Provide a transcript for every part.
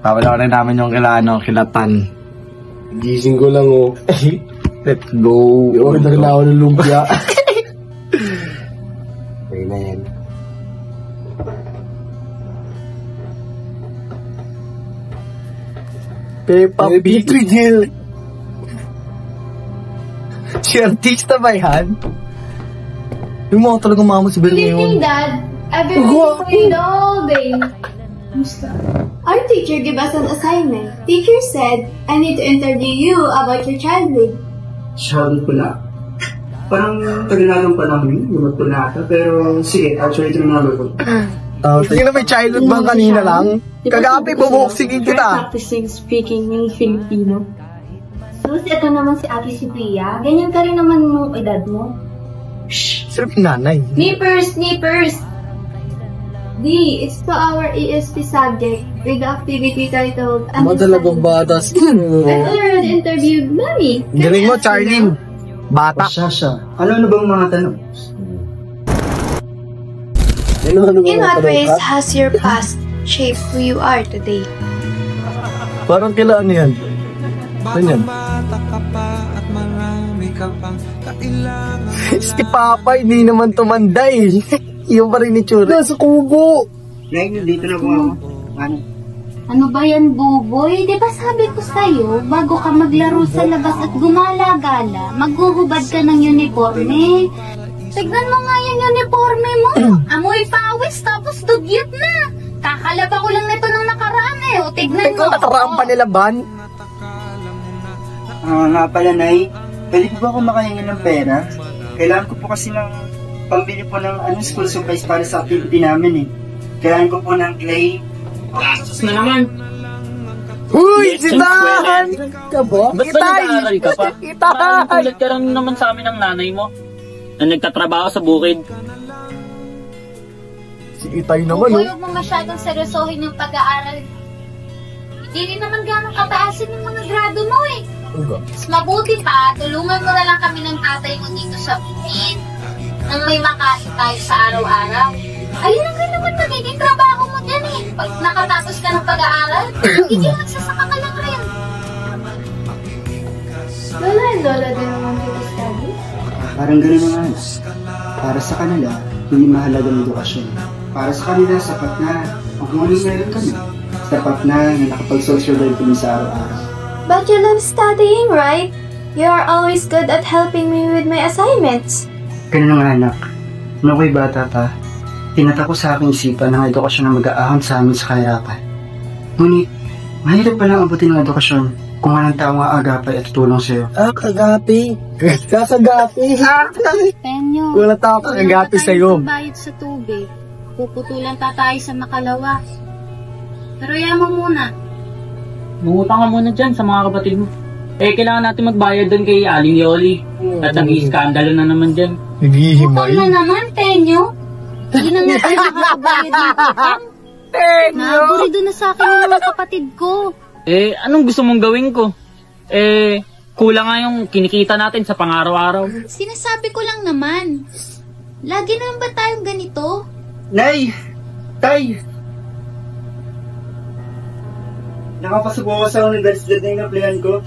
Papalawarin namin yung kilatan. Gising ko lang, oh. Let's go. I-order na ako ng lumpia. Okay na yan. Peppa Pig. Si artista ba yan? Yung mga talagang mama si Bel ngayon. Dad, I've been waiting all day. Our teacher gave us an assignment. Teacher said, I need to interview you about your childhood. Childhood ko na. Parang tagal pa namin, lumot ko na ata. Pero sige, actually ito na ko. Hindi na may childhood bang kanina lang? Kagabi, bubuksigin kita. Practicing speaking yung Filipino. Sus, ito naman si Ate Sibria. Ganyan ka rin naman yung edad mo. Shhh! Sino pinanay? Snippers! D, it's to our ESP subject with the activity titled Madalagang batas. I've already interviewed Mommy. Galing mo, Charlene. Bata. Sasha, ano bang mga tanong? In what ways has your past shaped who you are today? Parang kailan yan? Ganyan. Si Papa, hindi naman tumanday. Yung pa rin ni Chura. Nasa kubo. Dito na po ako. Ano ba yan, Buboy? Di ba sabi ko sa'yo, bago ka maglaro sa labas at gumala-gala, maghuhubad ka ng uniforme. Tignan mo nga yung uniforme mo. Amoy pawis, tapos dugyot na. Kakalaba ko lang nito ng nakaraan eh. O, tignan mo. Nakaraan pa nila, Ban? Nga pala, Nay. Pwede po ba ako makahingi ng pera? Kailangan ko po kasi ng pambili po ng school supplies para sa activity namin eh. Kailangan ko po ng clay. Gastos na naman. Uy! Sitahan! Ka ba? Ba't ba nag-aaral ka pa? Tulad ka lang naman sa amin ng nanay mo na nagtatrabaho sa bukid. Si Itay naman, Buboy, huwag mo masyadong seryosohin yung pag-aaral. Hindi rin naman gano'ng kataasin yung mga grado mo eh. Mas mabuti pa, tulungan mo na lang kami ng tatay mo dito sa bukid nang may makain tayo sa araw-araw. Ayun ang naman magiging trabaho mo dyan eh. Pag nakatapos ka ng pag-aaral, hindi magsasaka ka lang rin. Lola and Lola din naman dito study? Parang gano'n nga. Para sa kanila, hindi mahalaga ng edukasyon. Para sa kanila, sapat na. Ang kung meron kami. Sapat na nakapag-social life kami sa araw-araw. But you love studying, right? You are always good at helping me with my assignments. Ganun nga anak. Nung ako'y bata pa, tinatako sa aking isipan ng edukasyon na mag-aahon sa amin sa kahirapan. Ngunit, mahirap palang abutin ng edukasyon kung anong tao nga agapay at tutulong sa'yo. Kagapi. Kakagapi. Penyo, Wala tao kagapi sa'yo. bayad sa tubig. Puputulan pa tayo sa makalawa. Pero yan mo muna. Mungutang ka muna dyan sa mga kapatid mo. Eh, kailangan natin magbayad doon kay Aling Yoli. At nag-iiskandalo na naman dyan. Naghihimay. Utang na naman, Penyo. Hindi na nga tayo makakabayad ng utang. Naburido na sa akin yung mga kapatid ko. Eh, anong gusto mong gawin ko? Eh, kulang nga yung kinikita natin sa pang-araw-araw. Sinasabi ko lang naman. Lagi naman ba tayong ganito? Nay! Tay! Nakapasok ako sa universidad na yung applyan ko.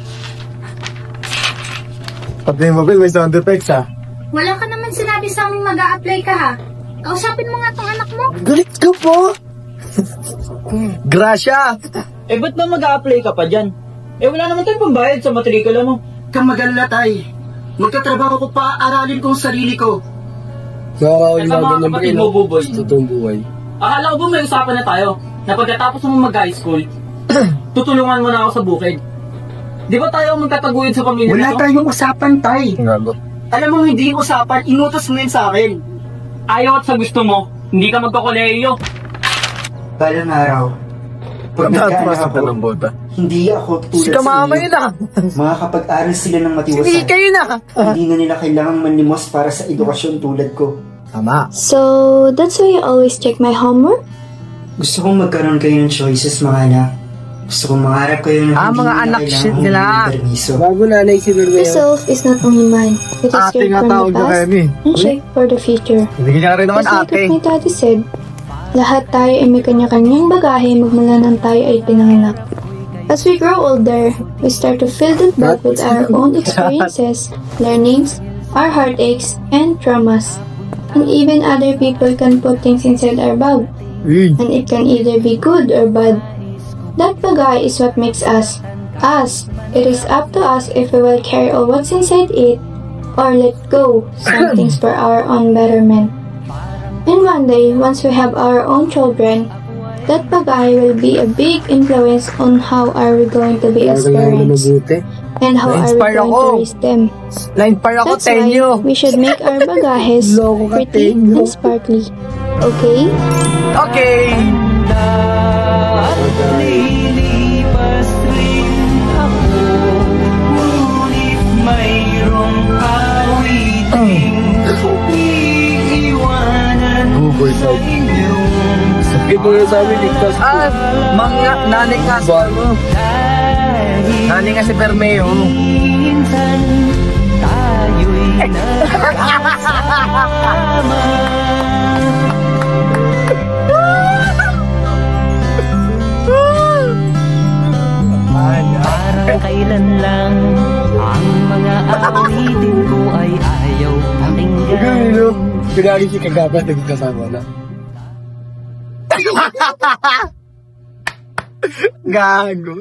Pati yung mobile, may sound effects ha. Wala ka naman sinabi sa aming mag-a-apply ka ha. Kausapin mo nga tong anak mo. Galit ka po! Gracia! Eh, ba't ba mag-a-apply ka pa dyan? Eh, wala naman tayong pambayad sa matrikula mo. Kang mag-alala, Tay. Magtatrabaho ko pa, aralin ko ang sarili ko. Sa mga kapatid mo, Buboy. Totoong buhay. Akala ko ba may usapan na tayo na pagkatapos mo mag-high school, tutulungan mo na ako sa bukid. Di ba tayo magtataguyod sa pamilya Wala nito? tayong usapan, Tay. Alam mo, hindi yung usapan, inutos mo yun sa akin. Ayaw at sa gusto mo, hindi ka magkakoleyo. Balang araw, pag nagkaan ako, hindi ako tulad Si Kamama yun ah. Makakapag-aral sila ng matiwasan. Hindi kayo na. Hindi na nila kailangang manlimos para sa edukasyon tulad ko. Tama. So, that's why you always check my homework? Gusto kong magkaroon kayo ng choices, mga anak. Gusto kong mangarap kayo ng hindi mga nila anak kailangang nila. humingi ng permiso. Bago nanay si Lord The self is not only mine. It is Ate shared nga from tawag the na past kayo eh. and shaped for the future. Hindi ka rin naman Just like ate. what my daddy said, Lahat tayo ay may kanya-kanyang bagahe magmula nang tayo ay pinanganak. As we grow older, we start to fill that bag with our own experiences, learnings, our heartaches, and traumas. And even other people can put things inside our bag. And it can either be good or bad. That bagay is what makes us, us. It is up to us if we will carry all what's inside it or let go some things for our own betterment. And one day, once we have our own children, that bagay will be a big influence on how are we going to be as parents and how are we Na-inspire going ako. to raise them. Na-inspire ako, That's why Tenyo. we should make our bagahes Loko ka, pretty Tenyo. and sparkly. Okay? Okay. Lilipas rin ako, ngunit mayroong awiting iiwanan sa inyong Sakit mo na sa amin, ligtas ko. Mga nanay nga si dahil Nanay nga si Permeo. minsan tayo'y nakasama. Parang kailan lang ang mga awitin ko ay ayaw pakinggan. Pinari si Kagaba, nagkasama na. Gago.